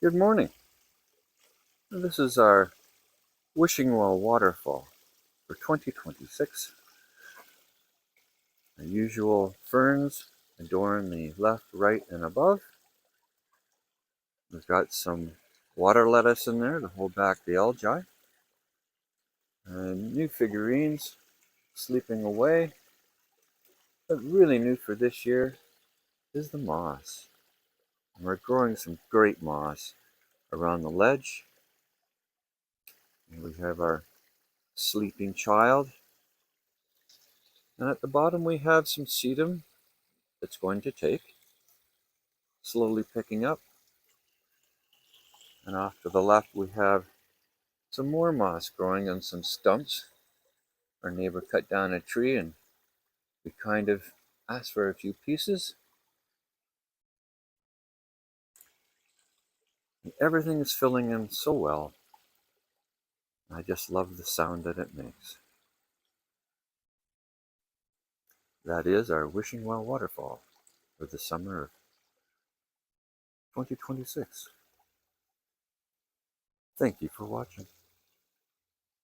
Good morning. This is our wishing well waterfall for 2026. The usual ferns adorn the left, right, and above. We've got some water lettuce in there to hold back the algae. And new figurines sleeping away. But really new for this year is the moss. And we're growing some great moss around the ledge. And we have our sleeping child. And at the bottom we have some sedum that's going to take, slowly picking up. And off to the left we have some more moss growing on some stumps. Our neighbor cut down a tree and we kind of asked for a few pieces. And everything is filling in so well. I just love the sound that it makes. That is our wishing well waterfall for the summer of 2026. Thank you for watching.